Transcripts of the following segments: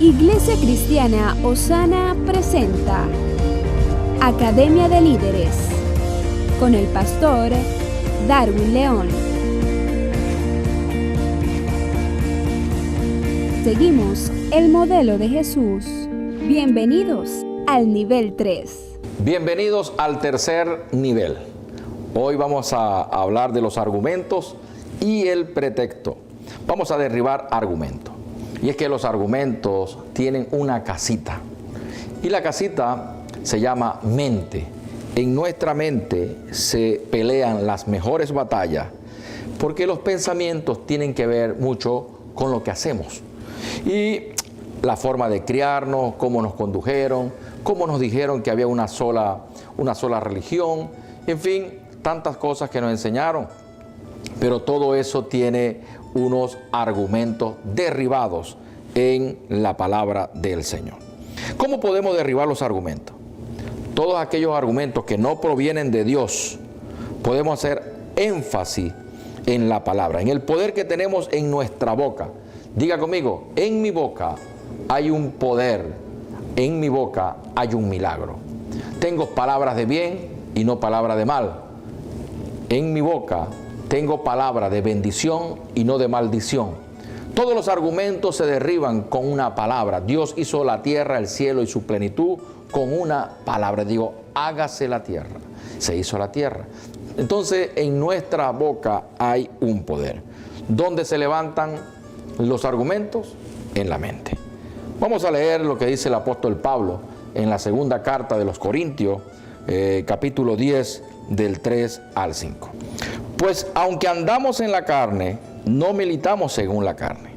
Iglesia Cristiana Osana presenta Academia de Líderes con el pastor Darwin León. Seguimos el modelo de Jesús. Bienvenidos al nivel 3. Bienvenidos al tercer nivel. Hoy vamos a hablar de los argumentos y el pretexto. Vamos a derribar argumentos. Y es que los argumentos tienen una casita. Y la casita se llama mente. En nuestra mente se pelean las mejores batallas porque los pensamientos tienen que ver mucho con lo que hacemos. Y la forma de criarnos, cómo nos condujeron, cómo nos dijeron que había una sola religión, en fin, tantas cosas que nos enseñaron. Pero todo eso tiene unos argumentos derribados en la palabra del Señor. ¿Cómo podemos derribar los argumentos? Todos aquellos argumentos que no provienen de Dios, podemos hacer énfasis en la palabra, en el poder que tenemos en nuestra boca. Diga conmigo, en mi boca hay un poder, en mi boca hay un milagro. Tengo palabras de bien y no palabras de mal. En mi boca tengo palabra de bendición y no de maldición. Todos los argumentos se derriban con una palabra. Dios hizo la tierra, el cielo y su plenitud con una palabra. Digo, hágase la tierra. Se hizo la tierra. Entonces, en nuestra boca hay un poder. ¿Dónde se levantan los argumentos? En la mente. Vamos a leer lo que dice el apóstol Pablo en la segunda carta de los Corintios, capítulo 10, del 3 al 5. Pues aunque andamos en la carne, no militamos según la carne,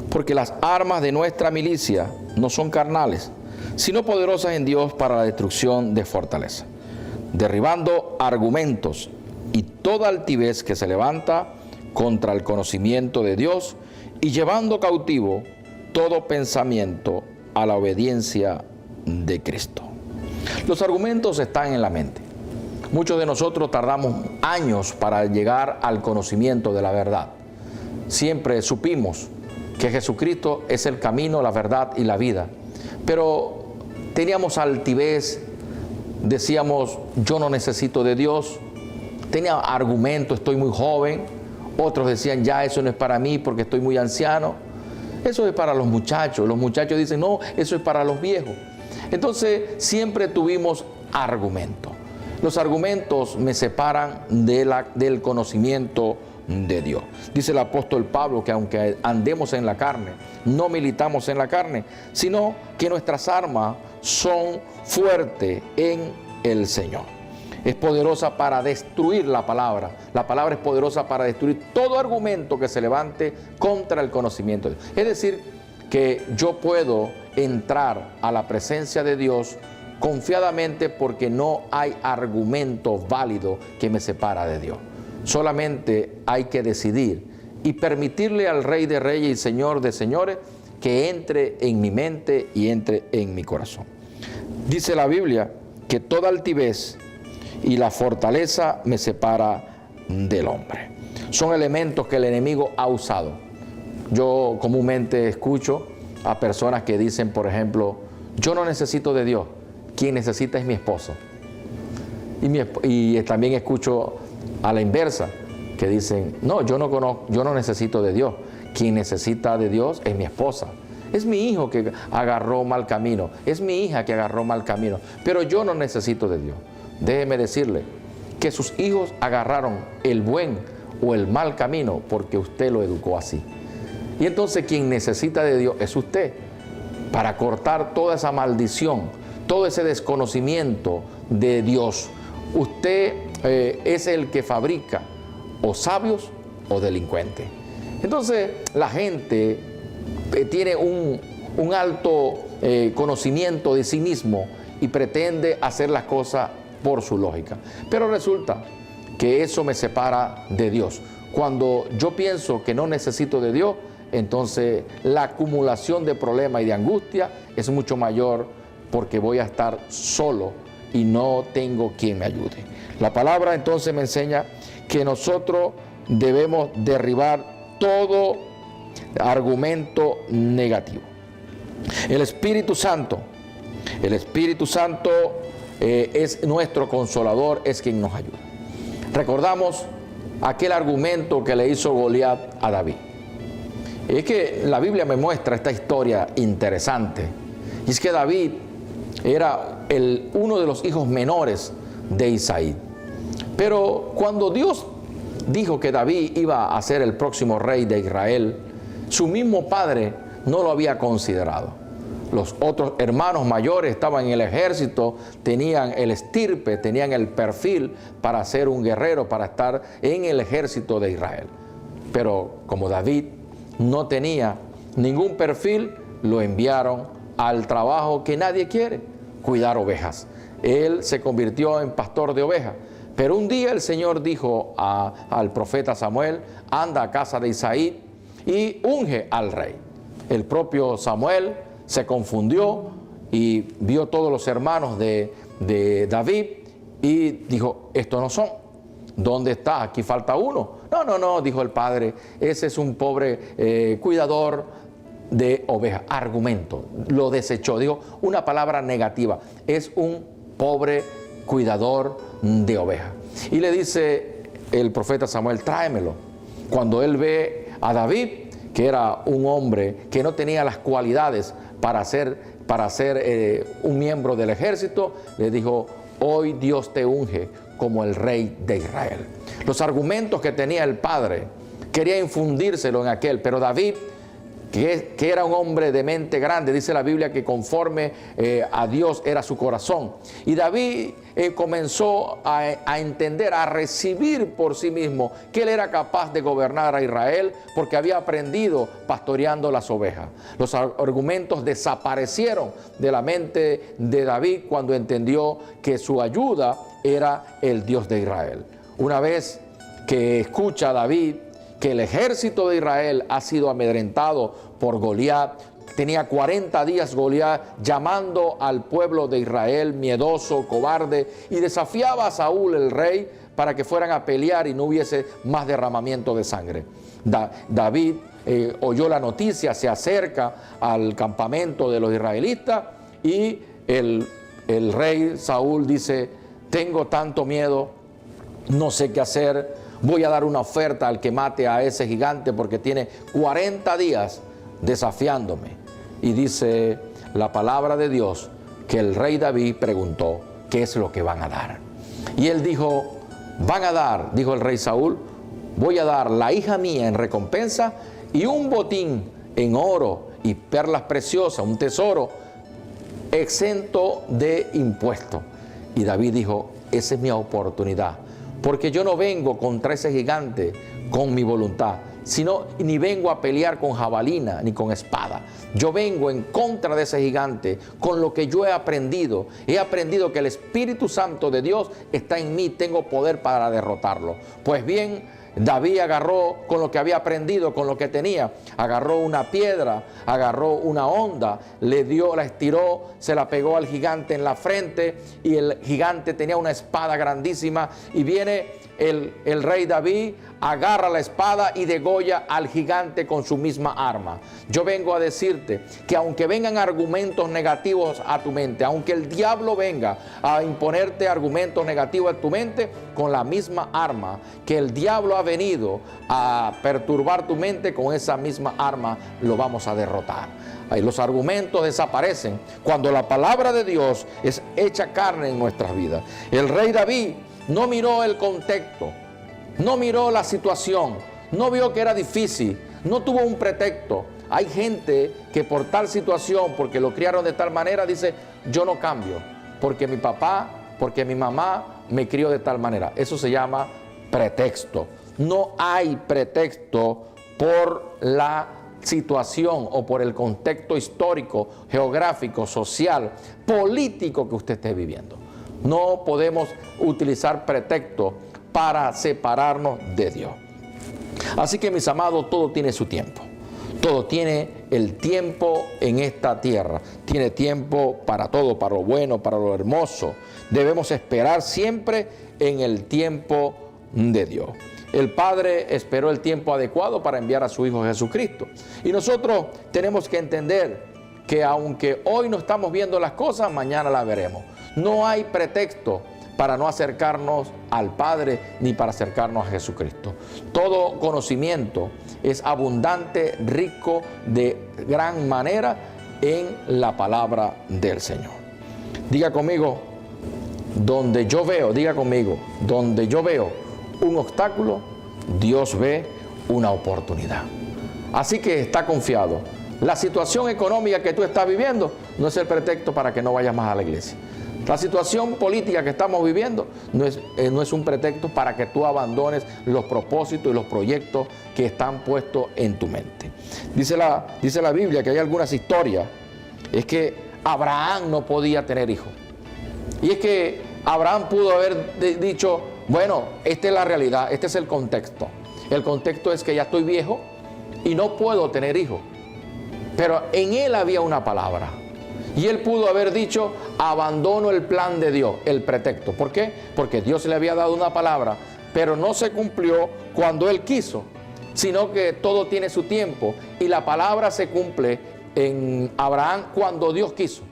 porque las armas de nuestra milicia no son carnales, sino poderosas en Dios para la destrucción de fortaleza, derribando argumentos y toda altivez que se levanta contra el conocimiento de Dios y llevando cautivo todo pensamiento a la obediencia de Cristo. Los argumentos están en la mente. Muchos de nosotros tardamos años para llegar al conocimiento de la verdad. Siempre supimos que Jesucristo es el camino, la verdad y la vida. Pero teníamos altivez, decíamos, yo no necesito de Dios. Tenía argumentos, estoy muy joven. Otros decían, ya eso no es para mí porque estoy muy anciano. Eso es para los muchachos. Los muchachos dicen, no, eso es para los viejos. Entonces siempre tuvimos argumentos. Los argumentos me separan del conocimiento de Dios. Dice el apóstol Pablo que aunque andemos en la carne, no militamos en la carne, sino que nuestras armas son fuertes en el Señor. Es poderosa para destruir la palabra. La palabra es poderosa para destruir todo argumento que se levante contra el conocimiento de Dios. Es decir, que yo puedo entrar a la presencia de Dios confiadamente porque no hay argumento válido que me separa de Dios. Solamente hay que decidir y permitirle al Rey de Reyes y Señor de Señores que entre en mi mente y entre en mi corazón. Dice la Biblia que toda altivez y la fortaleza me separa del hombre. Son elementos que el enemigo ha usado. Yo comúnmente escucho a personas que dicen, por ejemplo, yo no necesito de Dios. Quien necesita es mi esposo. Y también escucho a la inversa, que dicen, no, yo no necesito de Dios. Quien necesita de Dios es mi esposa. Es mi hijo que agarró mal camino. Es mi hija que agarró mal camino. Pero yo no necesito de Dios. Déjeme decirle que sus hijos agarraron el buen o el mal camino porque usted lo educó así. Y entonces quien necesita de Dios es usted, para cortar toda esa maldición, todo ese desconocimiento de Dios. Usted es el que fabrica o sabios o delincuentes. Entonces la gente tiene un alto conocimiento de sí mismo y pretende hacer las cosas por su lógica. Pero resulta que eso me separa de Dios. Cuando yo pienso que no necesito de Dios, entonces la acumulación de problemas y de angustia es mucho mayor porque voy a estar solo y no tengo quien me ayude. La palabra entonces me enseña que nosotros debemos derribar todo argumento negativo. El Espíritu Santo es nuestro consolador, es quien nos ayuda. Recordamos aquel argumento que le hizo Goliat a David. Es que la Biblia me muestra esta historia interesante. Y es que David era uno de los hijos menores de Isaí. Pero cuando Dios dijo que David iba a ser el próximo rey de Israel, su mismo padre no lo había considerado. Los otros hermanos mayores estaban en el ejército, tenían el estirpe, tenían el perfil para ser un guerrero, para estar en el ejército de Israel. Pero como David no tenía ningún perfil, lo enviaron al trabajo que nadie quiere, cuidar ovejas. Él se convirtió en pastor de ovejas. Pero un día el Señor dijo al profeta Samuel: anda a casa de Isaí y unge al rey. El propio Samuel se confundió y vio todos los hermanos de David y dijo: estos no son. ¿Dónde está? Aquí falta uno. No, dijo el padre, ese es un pobre cuidador de ovejas. Argumento, lo desechó, dijo una palabra negativa, es un pobre cuidador de ovejas. Y le dice el profeta Samuel: tráemelo. Cuando él ve a David, que era un hombre que no tenía las cualidades para ser un miembro del ejército, le dijo: hoy Dios te unge como el rey de Israel. Los argumentos que tenía el padre quería infundírselo en aquel, pero David, que era un hombre de mente grande, dice la Biblia que conforme a Dios era su corazón. Y David comenzó a entender, a recibir por sí mismo que él era capaz de gobernar a Israel porque había aprendido pastoreando las ovejas. Los argumentos desaparecieron de la mente de David cuando entendió que su ayuda era el Dios de Israel. Una vez que escucha David que el ejército de Israel ha sido amedrentado por Goliat, tenía 40 días Goliat llamando al pueblo de Israel miedoso, cobarde, y desafiaba a Saúl el rey para que fueran a pelear y no hubiese más derramamiento de sangre. David oyó la noticia, se acerca al campamento de los israelitas y el rey Saúl dice: tengo tanto miedo, no sé qué hacer, voy a dar una oferta al que mate a ese gigante porque tiene 40 días desafiándome. Y dice la palabra de Dios que el rey David preguntó: ¿qué es lo que van a dar? Y él dijo: van a dar, dijo el rey Saúl, voy a dar la hija mía en recompensa y un botín en oro y perlas preciosas, un tesoro exento de impuesto. Y David dijo: esa es mi oportunidad, porque yo no vengo contra ese gigante con mi voluntad, sino ni vengo a pelear con jabalina ni con espada. Yo vengo en contra de ese gigante con lo que yo he aprendido. He aprendido que el Espíritu Santo de Dios está en mí, tengo poder para derrotarlo. Pues bien, David agarró con lo que había aprendido, con lo que tenía, agarró una piedra, agarró una honda, la estiró, se la pegó al gigante en la frente y el gigante tenía una espada grandísima y viene el rey David, agarra la espada y degolla al gigante con su misma arma. Yo vengo a decirte que aunque vengan argumentos negativos a tu mente, aunque el diablo venga a imponerte argumentos negativos a tu mente, con la misma arma que el diablo ha venido a perturbar tu mente, con esa misma arma lo vamos a derrotar. Ahí los argumentos desaparecen cuando la palabra de Dios es hecha carne en nuestras vidas. El rey David no miró el contexto, no miró la situación, no vio que era difícil, no tuvo un pretexto. Hay gente que por tal situación, porque lo criaron de tal manera, dice: yo no cambio, porque mi papá, porque mi mamá me crió de tal manera. Eso se llama pretexto. No hay pretexto por la situación o por el contexto histórico, geográfico, social, político que usted esté viviendo. No podemos utilizar pretexto para separarnos de Dios. Así que, mis amados, todo tiene su tiempo. Todo tiene el tiempo en esta tierra. Tiene tiempo para todo, para lo bueno, para lo hermoso. Debemos esperar siempre en el tiempo de Dios. El Padre esperó el tiempo adecuado para enviar a su Hijo Jesucristo. Y nosotros tenemos que entender que aunque hoy no estamos viendo las cosas, mañana las veremos. No hay pretexto para no acercarnos al Padre ni para acercarnos a Jesucristo. Todo conocimiento es abundante, rico de gran manera en la palabra del Señor. Diga conmigo, diga conmigo, donde yo veo un obstáculo, Dios ve una oportunidad. Así que está confiado. La situación económica que tú estás viviendo no es el pretexto para que no vayas más a la iglesia. La situación política que estamos viviendo no es un pretexto para que tú abandones los propósitos y los proyectos que están puestos en tu mente. Dice la Biblia que hay algunas historias. Es que Abraham no podía tener hijos. Y es que Abraham pudo haber dicho, bueno, esta es la realidad, este es el contexto. El contexto es que ya estoy viejo y no puedo tener hijos. Pero en él había una palabra. Y él pudo haber dicho, abandono el plan de Dios, el pretexto. ¿Por qué? Porque Dios le había dado una palabra, pero no se cumplió cuando él quiso, sino que todo tiene su tiempo y la palabra se cumple en Abraham cuando Dios quiso.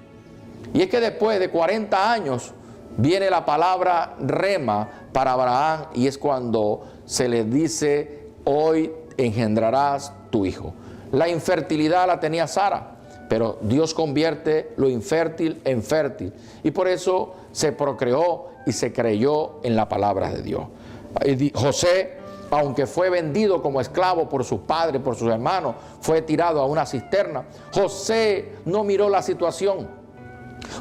Y es que después de 40 años viene la palabra rema para Abraham y es cuando se le dice, hoy engendrarás tu hijo. La infertilidad la tenía Sara, pero Dios convierte lo infértil en fértil. Y por eso se procreó y se creyó en la palabra de Dios. José, aunque fue vendido como esclavo por sus padres, por sus hermanos, fue tirado a una cisterna. José no miró la situación.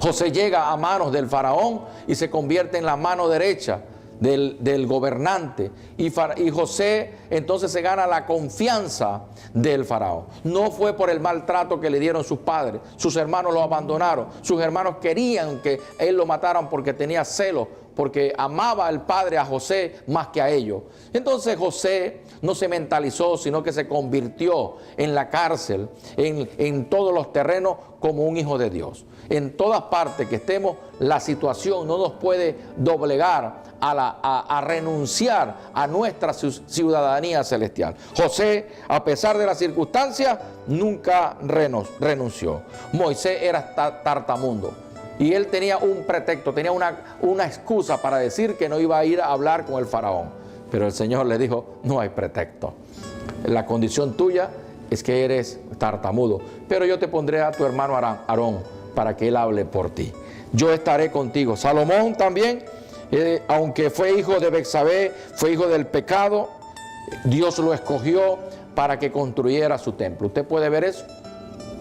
José llega a manos del faraón y se convierte en la mano derecha del gobernante. Y José entonces se gana la confianza del faraón. No fue por el maltrato que le dieron sus padres. Sus hermanos lo abandonaron. Sus hermanos querían que él lo mataran porque tenía celos, porque amaba al padre a José más que a ellos. Entonces José no se mentalizó, sino que se convirtió en la cárcel, en todos los terrenos, como un hijo de Dios. En todas partes que estemos, la situación no nos puede doblegar a renunciar a nuestra ciudadanía celestial. José, a pesar de las circunstancias, nunca renunció. Moisés era tartamudo. Y él tenía un pretexto, tenía una excusa para decir que no iba a ir a hablar con el faraón. Pero el Señor le dijo, no hay pretexto. La condición tuya es que eres tartamudo. Pero yo te pondré a tu hermano Aarón para que él hable por ti. Yo estaré contigo. Salomón también, aunque fue hijo de Betsabé, fue hijo del pecado, Dios lo escogió para que construyera su templo. Usted puede ver eso,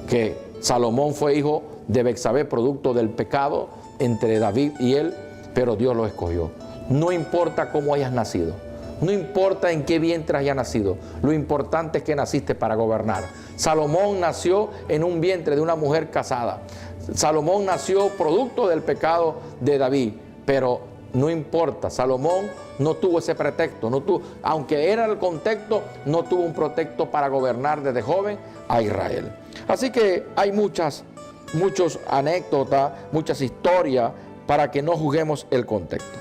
que Salomón fue hijo de Betsabé, producto del pecado entre David y él, pero Dios lo escogió. No importa cómo hayas nacido, no importa en qué vientre hayas nacido, lo importante es que naciste para gobernar. Salomón nació en un vientre de una mujer casada. Salomón nació producto del pecado de David, pero no importa, Salomón no tuvo ese pretexto, aunque era el contexto, no tuvo un pretexto para gobernar desde joven a Israel. Así que hay muchas anécdotas, muchas historias para que no juzguemos el contexto.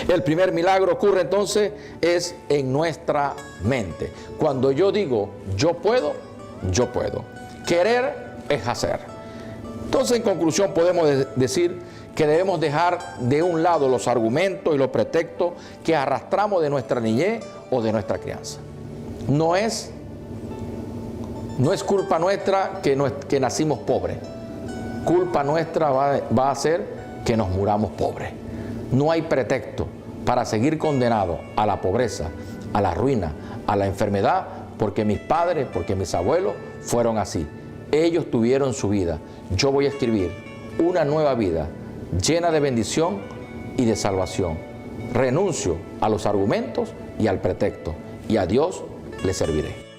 El primer milagro ocurre entonces es en nuestra mente. Cuando yo digo yo puedo. Querer es hacer. Entonces, en conclusión, podemos decir que debemos dejar de un lado los argumentos y los pretextos que arrastramos de nuestra niñez o de nuestra crianza. No es culpa nuestra que nacimos pobres. Culpa nuestra va a ser que nos muramos pobres. No hay pretexto para seguir condenados a la pobreza, a la ruina, a la enfermedad, porque mis padres, porque mis abuelos fueron así. Ellos tuvieron su vida. Yo voy a escribir una nueva vida llena de bendición y de salvación. Renuncio a los argumentos y al pretexto, y a Dios le serviré.